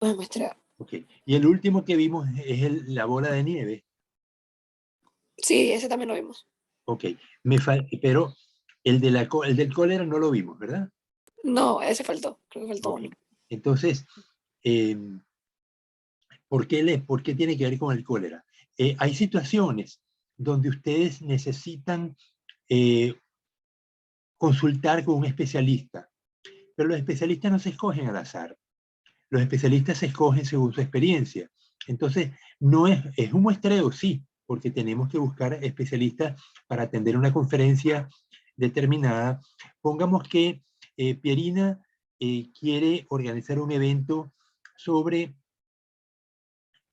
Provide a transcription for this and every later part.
Una muestra. Ok. Y el último que vimos es la bola de nieve. Sí, ese también lo vimos. Ok. Pero el del cólera no lo vimos, ¿verdad? No, ese faltó. Creo que faltó Ok. uno. Entonces, eh, por qué tiene que ver con el cólera? Hay situaciones donde ustedes necesitan eh, consultar con un especialista, pero los especialistas no se escogen al azar. Los especialistas se escogen según su experiencia. Entonces, no es un muestreo, sí, porque tenemos que buscar especialistas para atender una conferencia determinada. Pongamos que Pierina quiere organizar un evento sobre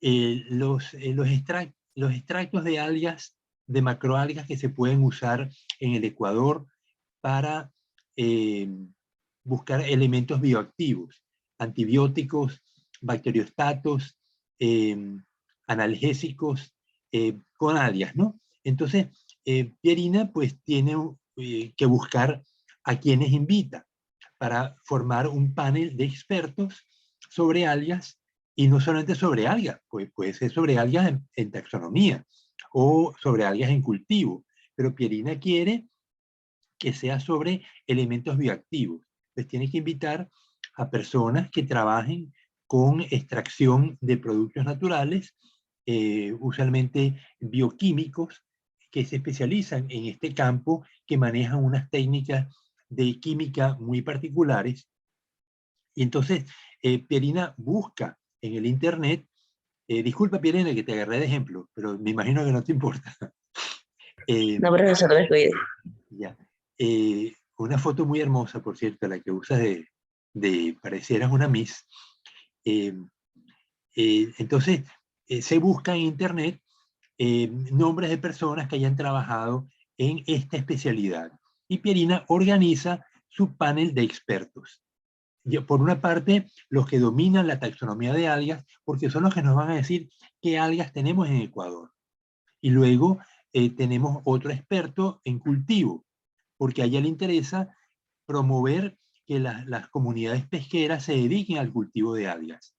los extractos de algas, de macroalgas que se pueden usar en el Ecuador para eh, buscar elementos bioactivos, antibióticos, bacteriostatos, eh, analgésicos, con algas, ¿no? Entonces, Pierina pues tiene que buscar a quienes invita para formar un panel de expertos sobre algas, y no solamente sobre algas, pues puede ser sobre algas en taxonomía o sobre algas en cultivo, pero Pierina quiere que sea sobre elementos bioactivos. Pues tiene que invitar a personas que trabajen con extracción de productos naturales, usualmente bioquímicos, que se especializan en este campo, que manejan unas técnicas de química muy particulares. Y entonces Pierina busca en el internet, disculpa Pierina que te agarré de ejemplo, pero me imagino que no te importa. Eh, No, profesor, descuide. ya. Una foto muy hermosa, por cierto, la que usas de parecieras una Miss. Eh, entonces, se busca en internet nombres de personas que hayan trabajado en esta especialidad. Y Pierina organiza su panel de expertos. Por una parte, los que dominan la taxonomía de algas, porque son los que nos van a decir qué algas tenemos en Ecuador. Y luego tenemos otro experto en cultivo, porque a ella le interesa promover que las comunidades pesqueras se dediquen al cultivo de algas.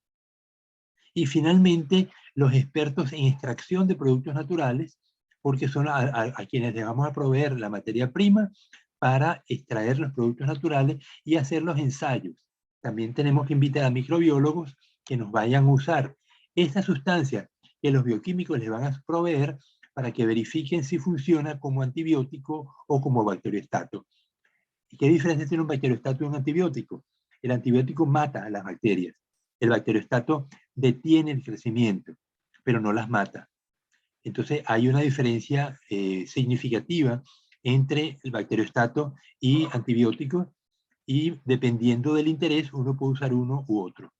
Y finalmente, los expertos en extracción de productos naturales, porque son a quienes le vamos a proveer la materia prima para extraer los productos naturales y hacer los ensayos. También tenemos que invitar a microbiólogos que nos vayan a usar esta sustancia que los bioquímicos les van a proveer para que verifiquen si funciona como antibiótico o como bacteriostato. ¿Y qué diferencia tiene un bacteriostato y un antibiótico? El antibiótico mata a las bacterias. El bacteriostato detiene el crecimiento, pero no las mata. Entonces hay una diferencia significativa entre el bacteriostato y antibióticos, y dependiendo del interés uno puede usar uno u otro.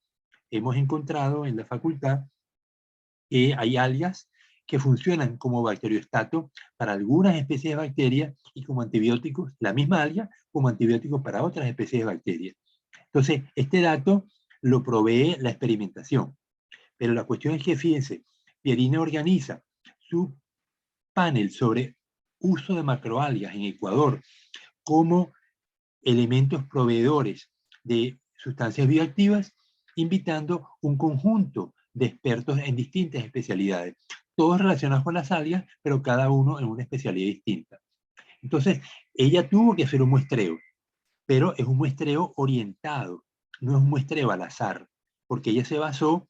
Hemos encontrado en la facultad que hay algas que funcionan como bacteriostato para algunas especies de bacterias y como antibióticos, la misma alga, como antibióticos para otras especies de bacterias. Entonces, este dato lo provee la experimentación. Pero la cuestión es que, fíjense, Pierina organiza su panel sobre uso de macroalgas en Ecuador como elementos proveedores de sustancias bioactivas, invitando un conjunto de expertos en distintas especialidades, todos relacionados con las algas, pero cada uno en una especialidad distinta. Entonces, ella tuvo que hacer un muestreo, pero es un muestreo orientado, no es un muestreo al azar, porque ella se basó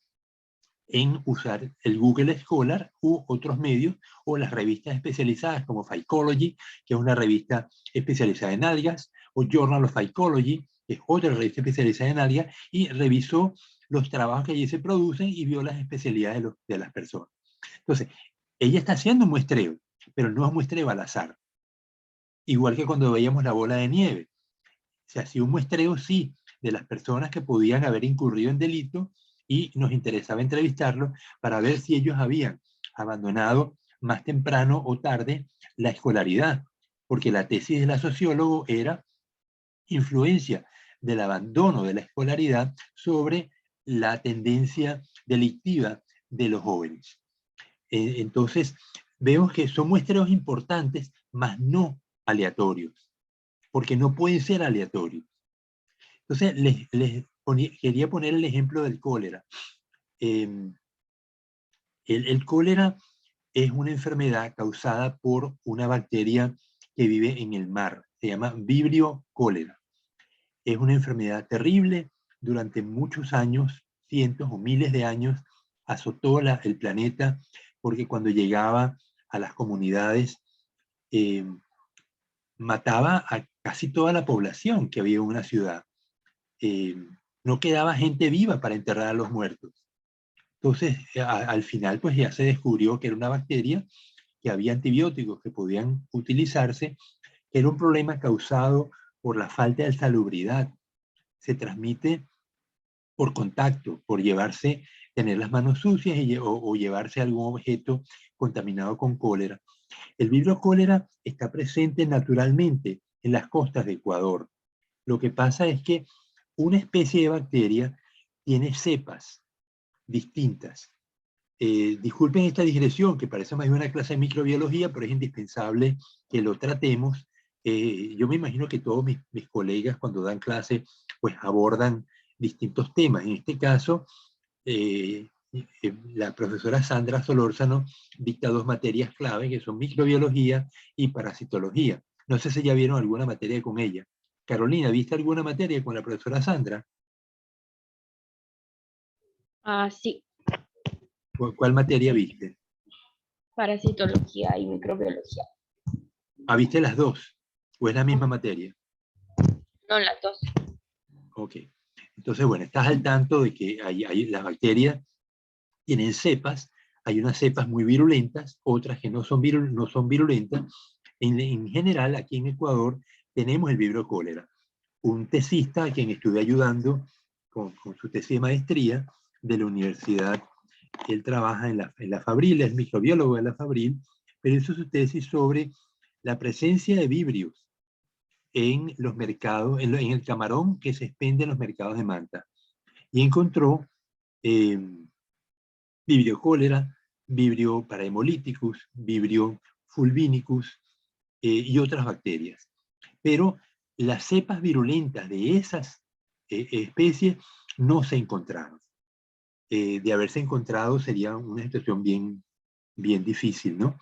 en usar el Google Scholar u otros medios, o las revistas especializadas como Phycology, que es una revista especializada en algas, o Journal of Phycology, que es otra revista especializada en algas, y revisó los trabajos que allí se producen y vio las especialidades de las personas. Entonces, ella está haciendo un muestreo, pero no es muestreo al azar. Igual que cuando veíamos la bola de nieve. Se hacía un muestreo, sí, de las personas que podían haber incurrido en delito, y nos interesaba entrevistarlos para ver si ellos habían abandonado más temprano o tarde la escolaridad, porque la tesis de la sociólogo era influencia del abandono de la escolaridad sobre la tendencia delictiva de los jóvenes. Entonces, vemos que son muestreos importantes, mas no aleatorios, porque no pueden ser aleatorios. Entonces, les quería poner el ejemplo del cólera. El cólera es una enfermedad causada por una bacteria que vive en el mar. Se llama Vibrio cólera. Es una enfermedad terrible. Durante muchos años, cientos o miles de años, azotó el planeta porque cuando llegaba a las comunidades mataba a casi toda la población que había en una ciudad. No quedaba gente viva para enterrar a los muertos. Entonces, al final, pues ya se descubrió que era una bacteria, que había antibióticos que podían utilizarse, que era un problema causado por la falta de salubridad. Se transmite por contacto, por tener las manos sucias o llevarse algún objeto contaminado con cólera. El vibrio cólera está presente naturalmente en las costas de Ecuador. Lo que pasa es que una especie de bacteria tiene cepas distintas. Disculpen esta digresión, que parece más de una clase de microbiología, pero es indispensable que lo tratemos. Yo me imagino que todos mis colegas cuando dan clase, pues abordan distintos temas. En este caso, la profesora Sandra Solórzano dicta 2 materias clave, que son microbiología y parasitología. No sé si ya vieron alguna materia con ella. Carolina, ¿viste alguna materia con la profesora Sandra? Sí, ¿Cuál materia viste? parasitología y microbiología. ¿Viste las 2? ¿O es la misma materia? No, las dos. Ok. Entonces, bueno, estás al tanto de que las bacterias tienen cepas. Hay unas cepas muy virulentas, otras que no son virulentas. En general, aquí en Ecuador, tenemos el vibrio cólera. Un tesista a quien estuve ayudando con su tesis de maestría de la universidad, él trabaja en la Fabril, es microbiólogo de la Fabril, pero hizo su tesis sobre la presencia de vibrios en los mercados, en el camarón que se expende en los mercados de Manta. Y encontró Vibrio cólera, Vibrio parahemolyticus, Vibrio fulvinicus y otras bacterias. Pero las cepas virulentas de esas especies no se encontraron. De haberse encontrado sería una situación bien difícil, ¿no?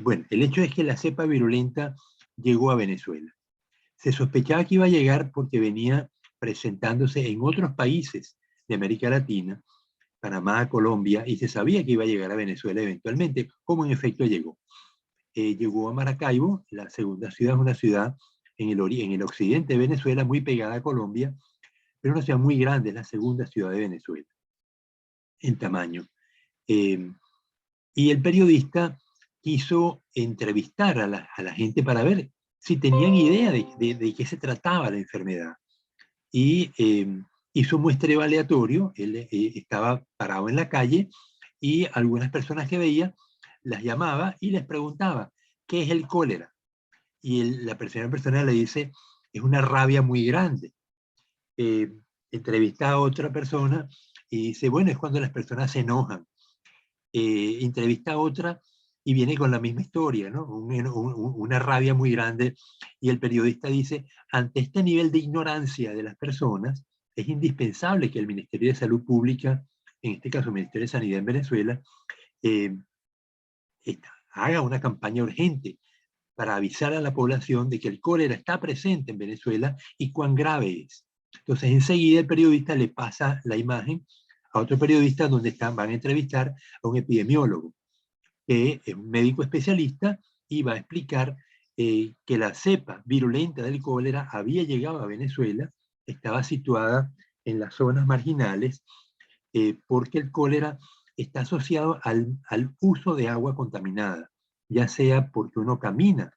Bueno, el hecho es que la cepa virulenta llegó a Venezuela. Se sospechaba que iba a llegar porque venía presentándose en otros países de América Latina, Panamá, Colombia, y se sabía que iba a llegar a Venezuela eventualmente, como en efecto llegó. Llegó a Maracaibo, la segunda ciudad es una ciudad en el occidente de Venezuela, muy pegada a Colombia, pero una ciudad muy grande, es la segunda ciudad de Venezuela en tamaño. Y el periodista quiso entrevistar a la gente para ver si tenían idea de qué se trataba la enfermedad. Y hizo un muestreo aleatorio. Él estaba parado en la calle y algunas personas que veía las llamaba y les preguntaba, ¿qué es el cólera? Y la persona le dice, es una rabia muy grande. Entrevista a otra persona y dice, bueno, es cuando las personas se enojan. Entrevista a otra y viene con la misma historia, ¿no? Una rabia muy grande. Y el periodista dice, ante este nivel de ignorancia de las personas, es indispensable que el Ministerio de Salud Pública, en este caso el Ministerio de Sanidad en Venezuela, haga una campaña urgente para avisar a la población de que el cólera está presente en Venezuela y cuán grave es. Entonces enseguida el periodista le pasa la imagen a otro periodista donde van a entrevistar a un epidemiólogo, que es un médico especialista y va a explicar que la cepa virulenta del cólera había llegado a Venezuela, estaba situada en las zonas marginales, porque el cólera está asociado al uso de agua contaminada, ya sea porque uno camina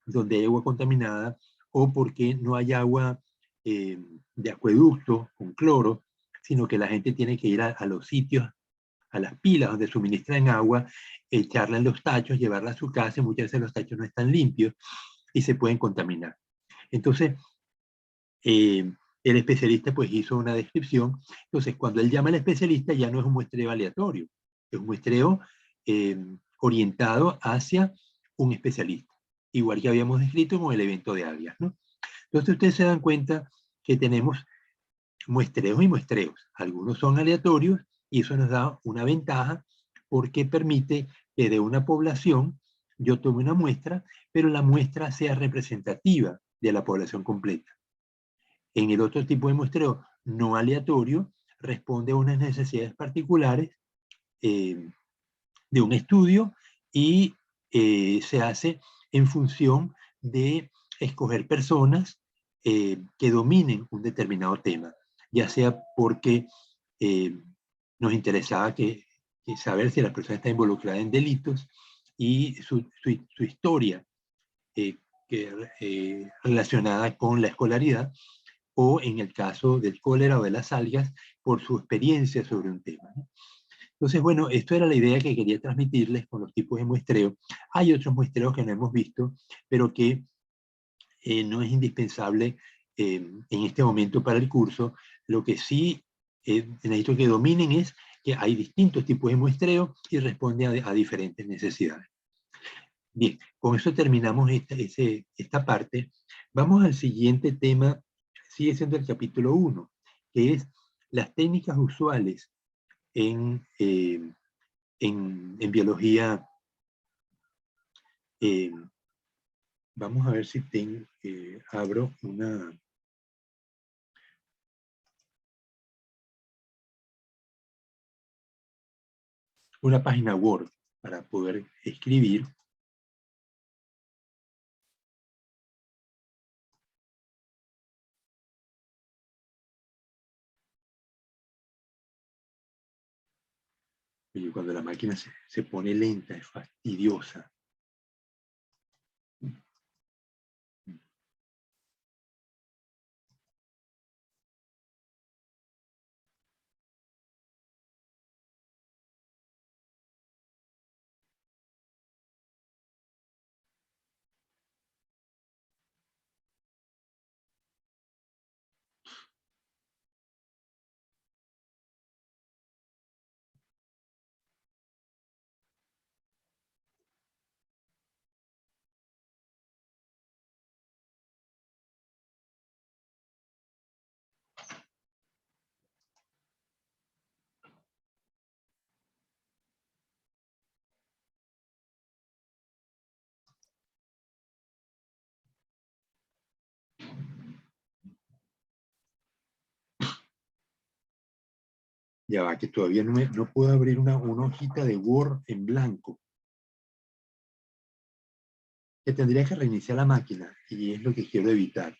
donde hay agua contaminada o porque no hay agua de acueducto con cloro, sino que la gente tiene que ir a los sitios, a las pilas donde suministran agua, echarla en los tachos, llevarla a su casa, y muchas veces los tachos no están limpios y se pueden contaminar. Entonces, el especialista pues hizo una descripción. Entonces, cuando él llama al especialista ya no es un muestreo aleatorio, es un muestreo orientado hacia un especialista, igual que habíamos descrito con el evento de algas, ¿no? Entonces ustedes se dan cuenta que tenemos muestreos y muestreos. Algunos son aleatorios y eso nos da una ventaja porque permite que de una población yo tome una muestra, pero la muestra sea representativa de la población completa. En el otro tipo de muestreo no aleatorio, responde a unas necesidades particulares de un estudio y se hace en función de escoger personas que dominen un determinado tema, ya sea porque nos interesaba que saber si la persona está involucrada en delitos y su historia relacionada con la escolaridad, o en el caso del cólera o de las algas, por su experiencia sobre un tema, ¿no? Entonces, bueno, esto era la idea que quería transmitirles con los tipos de muestreo. Hay otros muestreos que no hemos visto, pero que no es indispensable en este momento para el curso. Lo que sí necesito que dominen es que hay distintos tipos de muestreo y responde a diferentes necesidades. Bien, con eso terminamos esta parte. Vamos al siguiente tema, sigue siendo el capítulo 1, que es las técnicas usuales en biología. Vamos a ver si abro una página Word para poder escribir. Y cuando la máquina se pone lenta, es fastidiosa. Ya va, que todavía no puedo abrir una hojita de Word en blanco. Que tendría que reiniciar la máquina y es lo que quiero evitar.